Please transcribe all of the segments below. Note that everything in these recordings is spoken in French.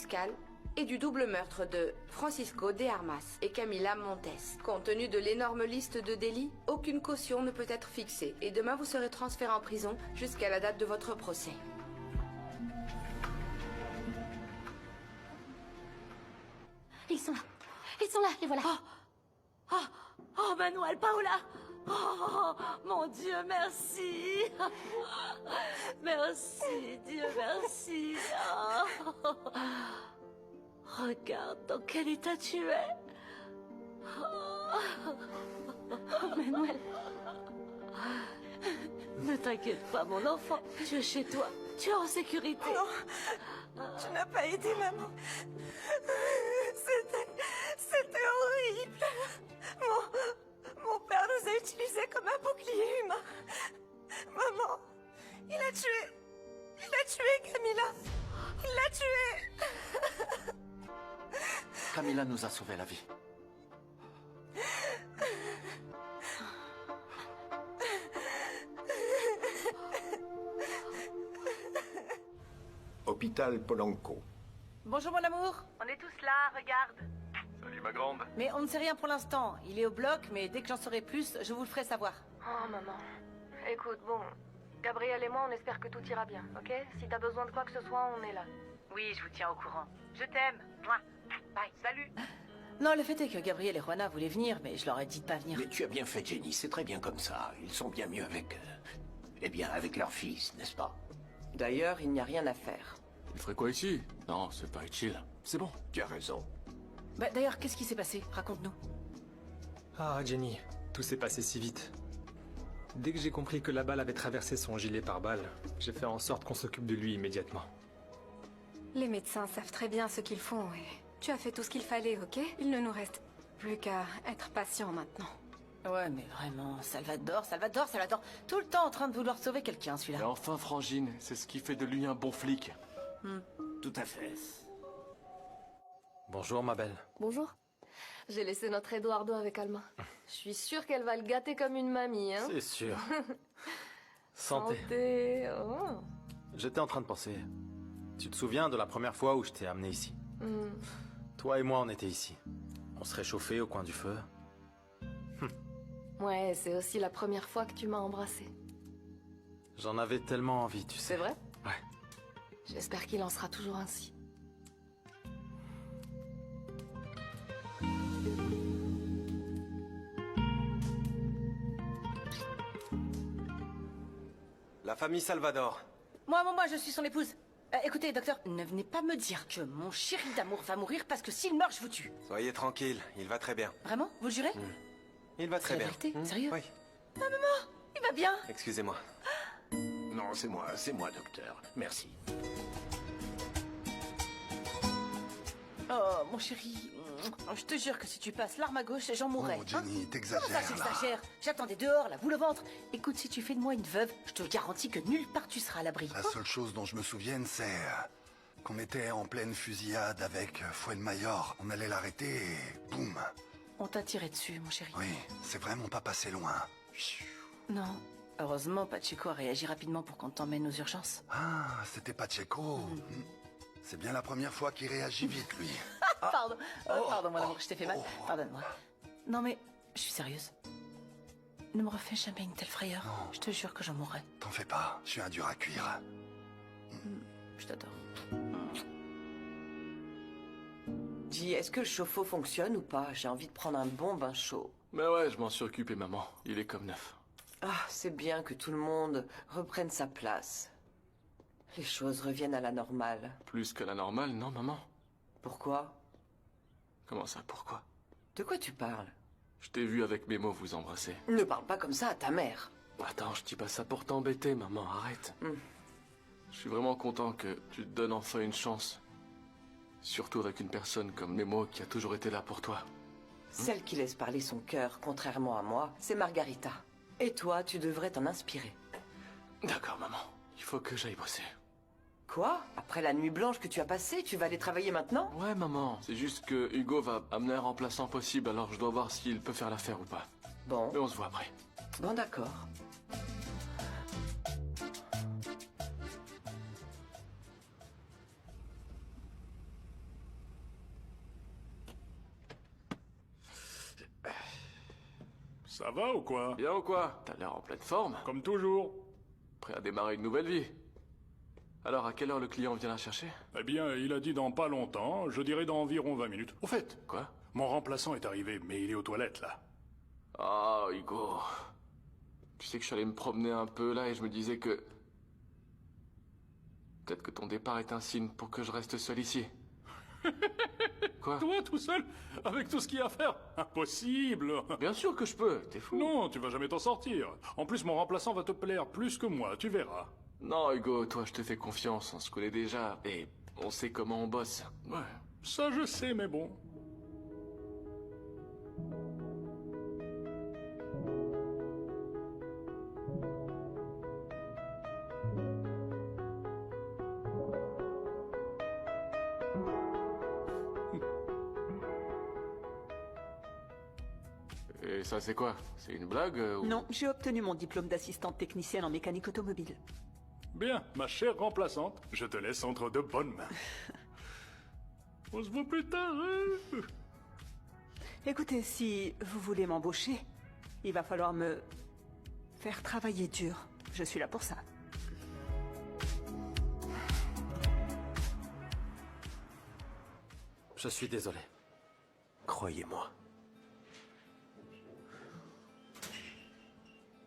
Pascal et du double meurtre de Francisco de Armas et Camila Montes. Compte tenu de l'énorme liste de délits, aucune caution ne peut être fixée et demain vous serez transféré en prison jusqu'à la date de votre procès. Ils sont là, les voilà. Oh, Manuel, Paola. Oh, mon Dieu, merci. Merci, Dieu, merci. Oh. Regarde dans quel état tu es. Manuel. Ne t'inquiète pas, mon enfant. Tu es chez toi. Tu es en sécurité. Non, tu n'as pas aidé maman. C'était horrible. Mon père nous a utilisés comme un bouclier humain. Maman, il a tué Camila. Il l'a tuée. Camila nous a sauvé la vie. Hôpital Polanco. Bonjour mon amour. On est tous là, regarde. Salut ma grande. Mais on ne sait rien pour l'instant. Il est au bloc, mais dès que j'en saurai plus, je vous le ferai savoir. Oh maman. Écoute, bon, Gabriel et moi, on espère que tout ira bien, ok? Si t'as besoin de quoi que ce soit, on est là. Oui, je vous tiens au courant. Je t'aime. Bye. Salut. Non, le fait est que Gabriel et Juana voulaient venir, mais je leur ai dit de pas venir. Mais tu as bien fait, Jenny, c'est très bien comme ça. Ils sont bien mieux avec... avec leur fils, n'est-ce pas? D'ailleurs, il n'y a rien à faire. Il ferait quoi ici? Non, c'est pas utile. C'est bon. Tu as raison. Bah d'ailleurs, qu'est-ce qui s'est passé? Raconte-nous. Ah, Jenny, tout s'est passé si vite. Dès que j'ai compris que la balle avait traversé son gilet pare-balles, j'ai fait en sorte qu'on s'occupe de lui immédiatement. Les médecins savent très bien ce qu'ils font et tu as fait tout ce qu'il fallait, ok? Il ne nous reste plus qu'à être patient maintenant. Ouais, mais vraiment, Salvador, tout le temps en train de vouloir sauver quelqu'un, Et celui-là. enfin, Frangine, c'est ce qui fait de lui un bon flic. Tout à fait. Bonjour, ma belle. Bonjour. J'ai laissé notre Eduardo avec Alma. Je suis sûre qu'elle va le gâter comme une mamie, hein? C'est sûr. Santé. Santé. Oh. J'étais en train de penser. Tu te souviens de la première fois où je t'ai amené ici? Toi et moi, on était ici. On se réchauffait au coin du feu. Ouais, c'est aussi la première fois que tu m'as embrassée. J'en avais tellement envie, tu sais. C'est vrai? Ouais. J'espère qu'il en sera toujours ainsi. La famille Salvador. Moi, je suis son épouse. Écoutez, docteur, ne venez pas me dire que mon chéri d'amour va mourir parce que s'il meurt, je vous tue. Soyez tranquille, il va très bien. Vraiment? Vous le jurez? Il va très C'est la bien. vérité? Sérieux? Oui. Il va bien. Excusez-moi. Non, c'est moi, docteur. Merci. Oh, mon chéri, je te jure que si tu passes l'arme à gauche, j'en mourrais. Oh, Jenny, Comment t'exagères, ça, là. j'exagère? J'attendais dehors, la boule au ventre. Écoute, si tu fais de moi une veuve, je te garantis que nulle part tu seras à l'abri. La seule chose dont je me souvienne, c'est qu'on était en pleine fusillade avec Fuenmayor. On allait l'arrêter et boum. On t'a tiré dessus, mon chéri. Oui, c'est vraiment pas passé loin. Non. Heureusement, Pacheco a réagi rapidement pour qu'on t'emmène aux urgences. Ah, c'était Pacheco. C'est bien la première fois qu'il réagit vite, lui. Pardon. Pardon, mon amour, je t'ai fait mal. Pardonne-moi. Non, mais je suis sérieuse. Ne me refais jamais une telle frayeur. Non. Je te jure que j'en mourrais. T'en fais pas, je suis un dur à cuire. Je t'adore. Dis, est-ce que le chauffe-eau fonctionne ou pas? J'ai envie de prendre un bon bain chaud. Mais ouais, je m'en suis occupé, maman. Il est comme neuf. Ah, c'est bien que tout le monde reprenne sa place. Les choses reviennent à la normale. Plus que la normale, non, maman? Pourquoi? Comment ça, pourquoi? De quoi tu parles? Je t'ai vu avec Memo vous embrasser. Ne parle pas comme ça à ta mère. Attends, je dis pas ça pour t'embêter, maman, arrête. Je suis vraiment content que tu te donnes enfin une chance. Surtout avec une personne comme Memo qui a toujours été là pour toi. Celle qui laisse parler son cœur, contrairement à moi, c'est Margarita. Et toi, tu devrais t'en inspirer. D'accord, maman. Il faut que j'aille bosser. Quoi? Après la nuit blanche que tu as passée, tu vas aller travailler maintenant? Ouais, maman. C'est juste que Hugo va amener un remplaçant possible, alors je dois voir s'il peut faire l'affaire ou pas. Bon. Mais on se voit après. Bon, d'accord. Ça va ou quoi? Bien ou quoi? T'as l'air en pleine forme. Comme toujours. Prêt à démarrer une nouvelle vie. Alors, à quelle heure le client vient la chercher? Eh bien, il a dit dans pas longtemps, je dirais dans environ 20 minutes. Au fait, Quoi? mon remplaçant est arrivé, mais il est aux toilettes, là. Oh, Hugo. Tu sais que je suis allé me promener un peu là et je me disais que... Peut-être que ton départ est un signe pour que je reste seul ici. Quoi? Toi, tout seul? Avec tout ce qu'il y a à faire? Impossible! Bien sûr que je peux, t'es fou. Non, tu vas jamais t'en sortir. En plus, mon remplaçant va te plaire plus que moi, tu verras. Non, Hugo, toi, je te fais confiance, on se connaît déjà, et on sait comment on bosse. Ouais, ça je sais, mais bon. Et ça, c'est quoi? C'est une blague ou... Non, j'ai obtenu mon diplôme d'assistante technicienne en mécanique automobile. Bien, ma chère remplaçante, je te laisse entre de bonnes mains. On se voit plus tard, hein? Écoutez, si vous voulez m'embaucher, il va falloir me faire travailler dur. Je suis là pour ça. Je suis désolé. Croyez-moi.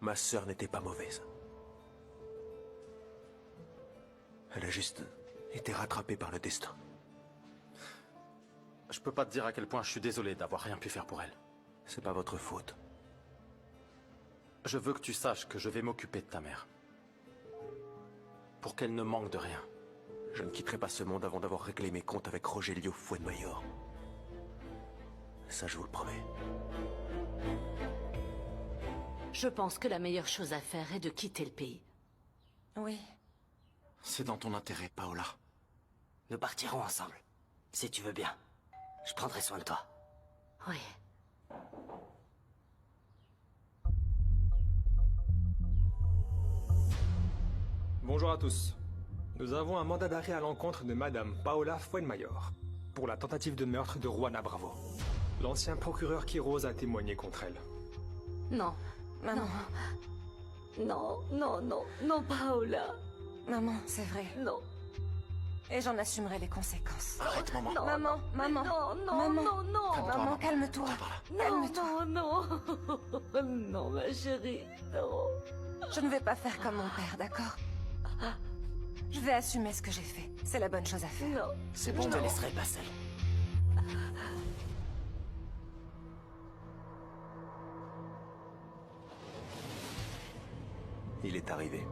Ma sœur n'était pas mauvaise. Elle a juste été rattrapée par le destin. Je peux pas te dire à quel point je suis désolé d'avoir rien pu faire pour elle. C'est pas votre faute. Je veux que tu saches que je vais m'occuper de ta mère. Pour qu'elle ne manque de rien. Je ne quitterai pas ce monde avant d'avoir réglé mes comptes avec Rogelio Fuenmayor. Ça, je vous le promets. Je pense que la meilleure chose à faire est de quitter le pays. Oui. C'est dans ton intérêt, Paola. Nous partirons ensemble, si tu veux bien. Je prendrai soin de toi. Oui. Bonjour à tous. Nous avons un mandat d'arrêt à l'encontre de Madame Paola Fuenmayor pour la tentative de meurtre de Juana Bravo. L'ancien procureur Quiroz a témoigné contre elle. Non. Maman. Non, non, non, non, Paola. Maman, c'est vrai. Non. Et j'en assumerai les conséquences. Arrête, maman. Non, Maman, maman. non, non, maman. non, non. Maman, calme-toi. Calme-toi. Non, non. Non, ma chérie, non. Je ne vais pas faire comme mon père, d'accord? Je vais assumer ce que j'ai fait. C'est la bonne chose à faire. Non. C'est bon, je te laisserai pas seule. Il est arrivé.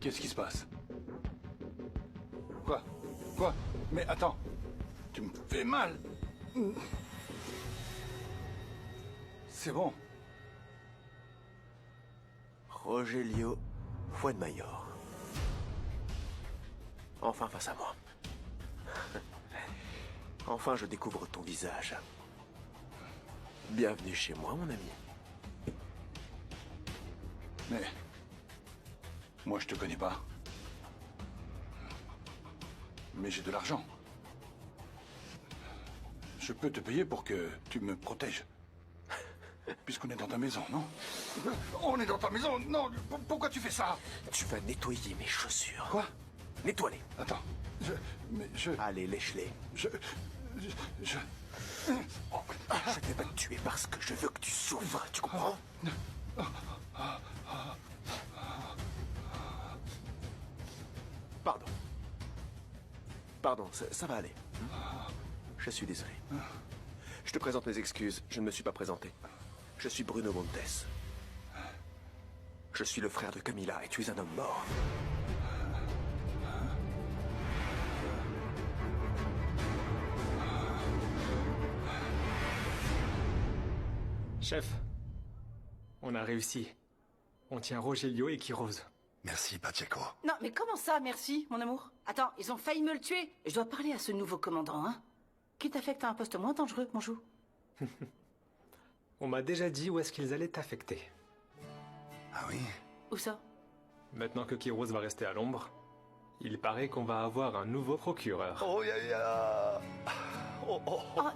Qu'est-ce qui se passe? Quoi? Quoi? Mais attends, tu me fais mal. C'est bon. Rogelio Fuenmayor. Enfin face à moi. Enfin je découvre ton visage. Bienvenue chez moi, mon ami. Mais... moi, je te connais pas. Mais j'ai de l'argent. Je peux te payer pour que tu me protèges. Puisqu'on est dans ta maison, non? On est dans ta maison, non? Pourquoi tu fais ça? Tu vas nettoyer mes chaussures. Quoi? Nettoie-les. Attends, je... Allez, lèche-les. Je vais pas te tuer parce que je veux que tu souffres, tu comprends? Pardon. Pardon, ça va aller. Je suis désolé. Je te présente mes excuses, je ne me suis pas présenté. Je suis Bruno Montes. Je suis le frère de Camila et tu es un homme mort. Chef, on a réussi. On tient Rogelio et Quiroz. Merci, Pacheco. Non, mais comment ça, merci, mon amour? Attends, ils ont failli me le tuer. Je dois parler à ce nouveau commandant, hein? Qui t'affecte à un poste moins dangereux, mon chou? On m'a déjà dit où est-ce qu'ils allaient t'affecter. Ah oui? Où ça? Maintenant que Kiros va rester à l'ombre, il paraît qu'on va avoir un nouveau procureur. Oh, ya. Oh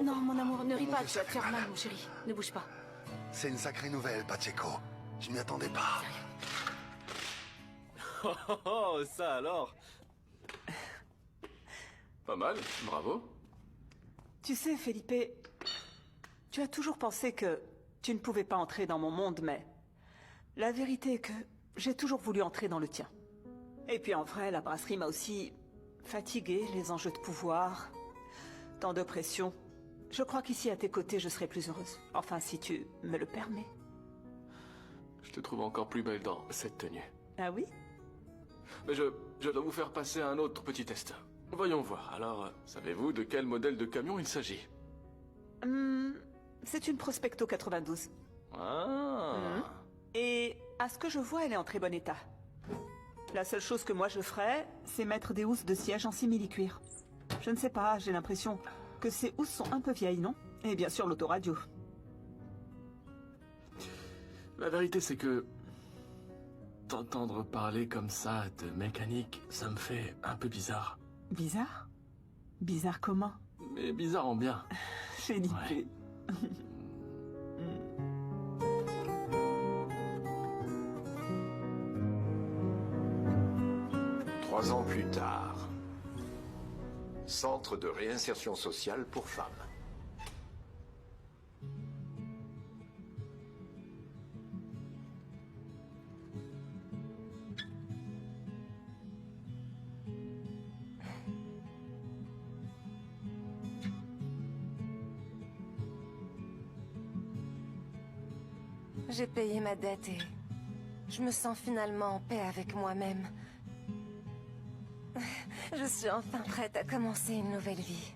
non, mon amour, ne ris pas, tu vas te faire mal, mon chéri. Ne bouge pas. C'est une sacrée nouvelle, Pacheco. Je m'y attendais pas. Oh, ça alors. Pas mal, bravo. Tu sais, Felipe, tu as toujours pensé que tu ne pouvais pas entrer dans mon monde, mais la vérité est que j'ai toujours voulu entrer dans le tien. Et puis en vrai, la brasserie m'a aussi fatiguée, les enjeux de pouvoir, tant de pression. Je crois qu'ici, à tes côtés, je serai plus heureuse. Enfin, si tu me le permets. Je te trouve encore plus belle dans cette tenue. Ah oui? Mais je dois vous faire passer un autre petit test. Voyons voir. Alors, savez-vous de quel modèle de camion il s'agit? C'est une Prospecto 92. Ah. Et à ce que je vois, elle est en très bon état. La seule chose que moi je ferais, c'est mettre des housses de siège en simili-cuir. Je ne sais pas, j'ai l'impression que ces housses sont un peu vieilles, non? Et bien sûr l'autoradio. La vérité, c'est que t'entendre parler comme ça de mécanique, ça me fait un peu bizarre. Bizarre? Bizarre comment? Mais bizarre en bien. Felipe. Ouais. 3 ans plus tard. Centre de réinsertion sociale pour femmes. J'ai payé ma dette et je me sens finalement en paix avec moi-même. Je suis enfin prête à commencer une nouvelle vie.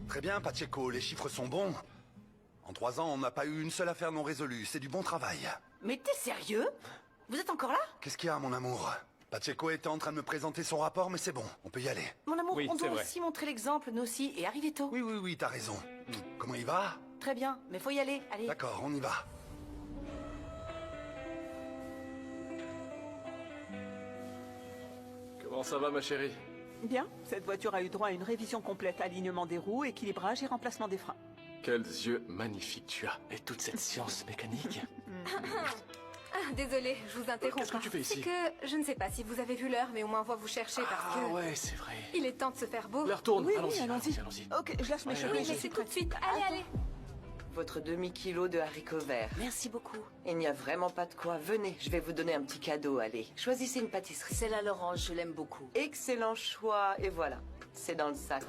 Très bien, Pacheco, les chiffres sont bons. En 3 ans, on n'a pas eu une seule affaire non résolue. C'est du bon travail. Mais t'es sérieux? Vous êtes encore là? Qu'est-ce qu'il y a, mon amour? Pacheco était en train de me présenter son rapport, mais c'est bon, on peut y aller. Mon amour, Oui, on c'est doit vrai. aussi montrer l'exemple, nous aussi, et arriver tôt. Oui, t'as raison. Comment il va? Très bien, mais faut y aller, allez. D'accord, on y va. Comment ça va, ma chérie? Bien, cette voiture a eu droit à une révision complète, alignement des roues, équilibrage et remplacement des freins. Quels yeux magnifiques tu as. Et toute cette science mécanique. Ah, désolée, je vous interromps. Qu'est-ce que tu fais ici? C'est que je ne sais pas si vous avez vu l'heure, mais au moins on va vous chercher parce que... Ah ouais, c'est vrai. Il est temps de se faire beau. L'heure tourne. Oui, allons-y, allons-y. allons-y. Ok, je lâche mes cheveux. Oui, je mais suis c'est tout de prête. suite. Allez, allez. Votre demi-kilo de haricots verts. Merci beaucoup. Il n'y a vraiment pas de quoi. Venez, je vais vous donner un petit cadeau, allez. Choisissez une pâtisserie. Celle-là, l'orange, je l'aime beaucoup. Excellent choix. Et voilà, c'est dans le sac.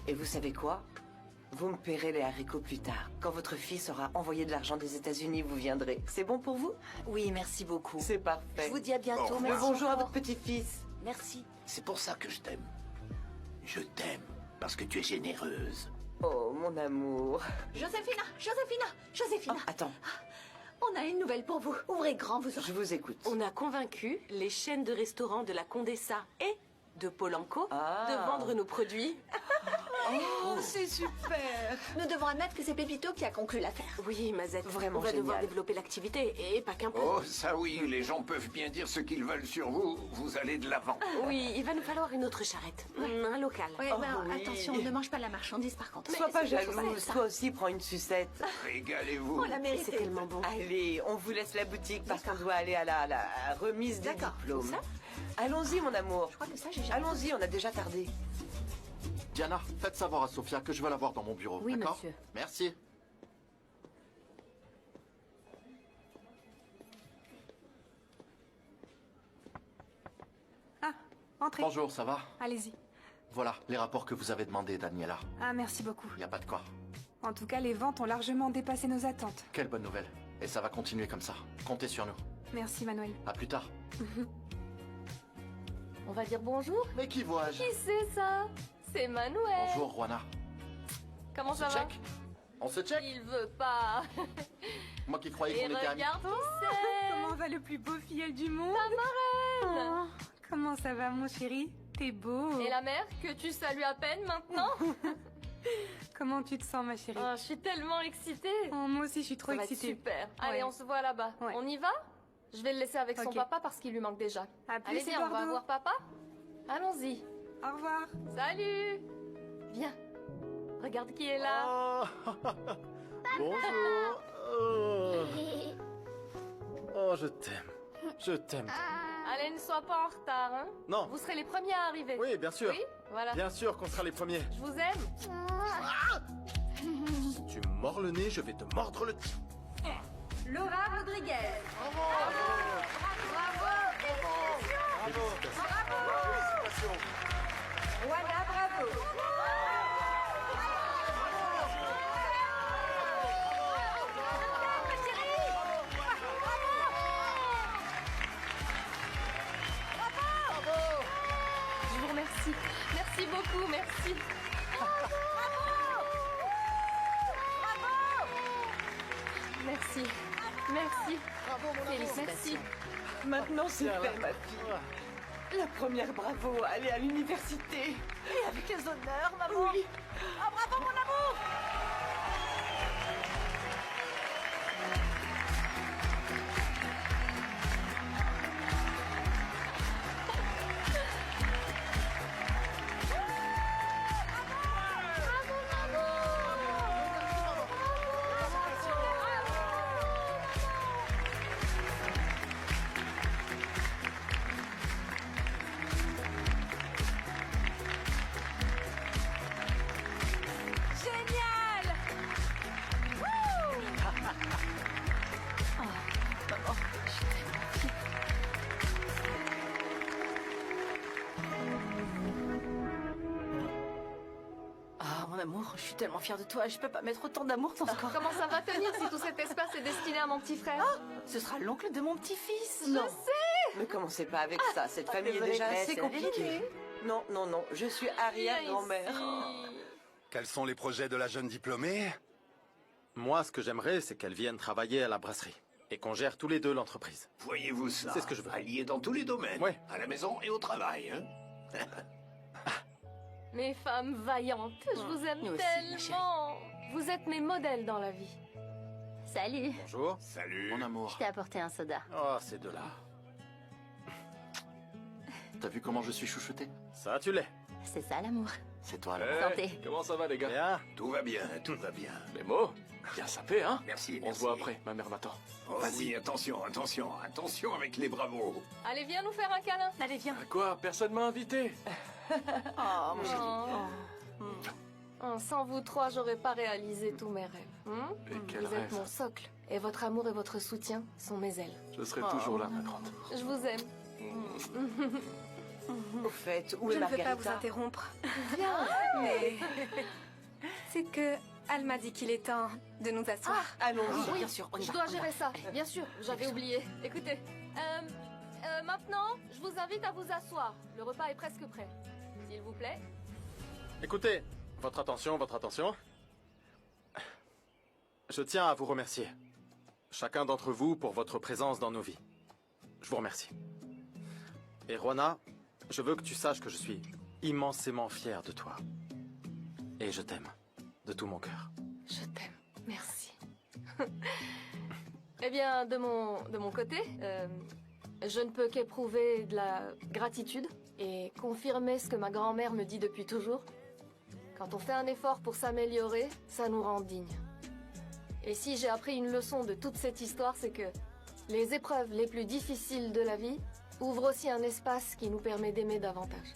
Et vous savez quoi? Vous me paierez les haricots plus tard. Quand votre fils aura envoyé de l'argent des États-Unis, vous viendrez. C'est bon pour vous? Oui, merci beaucoup. C'est parfait. Je vous dis à bientôt. Au Le Merci bonjour à encore. votre petit-fils. Merci. C'est pour ça que je t'aime. Je t'aime parce que tu es généreuse. Oh, mon amour. Joséphina, Joséphina, Joséphina. Oh, attends, On a une nouvelle pour vous. Ouvrez grand, vous je vous écoute. On a convaincu les chaînes de restaurants de la Condessa et de Polanco Ah. de vendre nos produits. Oh, c'est super. Nous devons admettre que c'est Pépito qui a conclu l'affaire. Oui, Mazette. Vraiment On va devoir génial. développer l'activité et pas qu'un peu. Oh, ça oui, les gens peuvent bien dire ce qu'ils veulent sur vous. Vous allez de l'avant. Oui, il va nous falloir une autre charrette. Un local. Oh, oui. Attention, ne mange pas la marchandise par contre. Sois pas c'est bien, jalouse, ça. toi aussi prends une sucette. Régalez-vous. C'est tellement bon. Allez, on vous laisse la boutique parce qu'on doit aller à la remise des D'accord. diplômes. Ça Allons-y, mon amour. Je crois que ça, j'ai jamais... Allons-y, on a déjà tardé. Diana, faites savoir à Sophia que je vais la voir dans mon bureau, Oui, d'accord? monsieur. Merci. Ah, entrez. Bonjour, ça va? Allez-y. Voilà, les rapports que vous avez demandés, Daniela. Ah, merci beaucoup. Il n'y a pas de quoi. En tout cas, les ventes ont largement dépassé nos attentes. Quelle bonne nouvelle. Et ça va continuer comme ça. Comptez sur nous. Merci, Manuel. À plus tard. On va dire bonjour. Mais qui vois-je? Qui c'est ça? C'est Manuel. Bonjour, Juana. Comment On ça se va? check? On se check? Il veut pas. Moi qui croyais Et qu'on était amis. regarde qui c'est. Comment va le plus beau filleul du monde? Ta marraine. Oh, comment ça va, mon chéri? T'es beau. Et la mère, que tu salues à peine maintenant? Comment tu te sens, ma chérie? Oh, je suis tellement excitée. Oh, moi aussi, je suis trop Ça va être excitée. super. Allez, on se voit là-bas. Ouais. On y va? Je vais le laisser avec son Ok. papa parce qu'il lui manque déjà. À plus, Allez, viens, on va Eduardo. voir papa. Allons-y. Au revoir. Salut. Viens. Regarde qui est là. Bonjour. Oh. Oh, je t'aime. Je t'aime. Allez, ne sois pas en retard, hein. Non. Vous serez les premiers à arriver. Oui, bien sûr. Oui, voilà. Bien sûr qu'on sera les premiers. Je vous aime. Si tu me mords le nez, je vais te mordre le tien. Laura Rodriguez. Juana Bravo. Je vous remercie. Merci beaucoup, merci. Merci. Merci. Merci. Maintenant, c'est fait, ma fille. La première bravo, aller à l'université. Et avec les honneurs, maman. Oui. Ah, bravo, mon amour. Génial. Ah, mon amour, je suis tellement fière de toi. Je peux pas mettre autant d'amour dans ce corps. Comment ça va tenir si tout cet espace est destiné à mon petit frère? Ce sera l'oncle de mon petit-fils. Non. Ne commencez pas avec ça. Cette famille est désolée, déjà mais assez c'est compliquée. compliqué. Non, non, non. Je suis arrière-grand-mère. Quels sont les projets de la jeune diplômée? Moi, ce que j'aimerais, c'est qu'elle vienne travailler à la brasserie. Et qu'on gère tous les deux l'entreprise. Voyez-vous ça? C'est ce que je veux. Allié dans tous les domaines. Ouais. À la maison et au travail, hein. Mes femmes vaillantes, je vous aime nous aussi, ma tellement. Vous êtes mes modèles dans la vie. Salut. Bonjour. Salut. Mon amour. Je t'ai apporté un soda. Oh, ces deux-là. T'as vu comment je suis chouchouté? Ça, tu l'es. C'est ça l'amour. C'est toi, là. Hey, comment ça va, les gars? Bien. Tout va bien, tout va bien. Les mots? Bien sapé, hein? Merci, On se voit après, ma mère m'attend. Oh, oui, attention, attention, attention avec les bravos. Allez, viens nous faire un câlin. Allez, viens. À quoi? Personne m'a invité. Oh, mon chéri. Sans vous trois, j'aurais pas réalisé tous mes rêves. Et quel Vous êtes rêve. mon socle. Et votre amour et votre soutien sont mes ailes. Je serai toujours là, ma grande. Je vous aime. Au fait, où Je est ne veux pas Margarita? vous interrompre. Viens. Mais c'est que Al m'a dit qu'il est temps de nous asseoir. Allons-y. Oui, bien sûr, on y je va, dois on y gérer va. ça. Bien sûr, j'avais oublié. Écoutez, maintenant, je vous invite à vous asseoir. Le repas est presque prêt. S'il vous plaît. Écoutez, votre attention, votre attention. Je tiens à vous remercier. Chacun d'entre vous pour votre présence dans nos vies. Je vous remercie. Et Juana, je veux que tu saches que je suis immensément fier de toi. Et je t'aime. De tout mon cœur. Je t'aime. Merci. Eh bien, de mon côté, je ne peux qu'éprouver de la gratitude et confirmer ce que ma grand-mère me dit depuis toujours. Quand on fait un effort pour s'améliorer, ça nous rend dignes. Et si j'ai appris une leçon de toute cette histoire, c'est que les épreuves les plus difficiles de la vie ouvrent aussi un espace qui nous permet d'aimer davantage.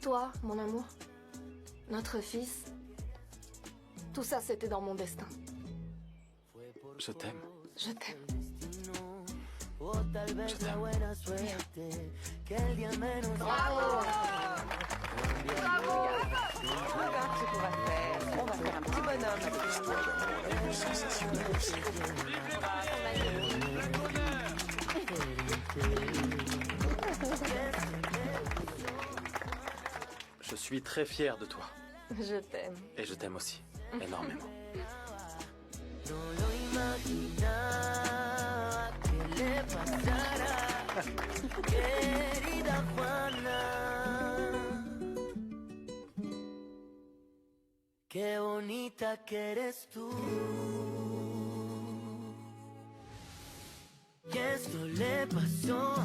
Toi, mon amour, notre fils, tout ça c'était dans mon destin. Je t'aime. Je t'aime. Bravo. Bravo. Regarde ce qu'on va faire. On va faire un petit bonhomme. Je suis très fier de toi. Je t'aime. Et je t'aime aussi. Énormément. No lo imaginaba que le pasara. Querida Juana, qué bonita que eres tú. Y esto le pasó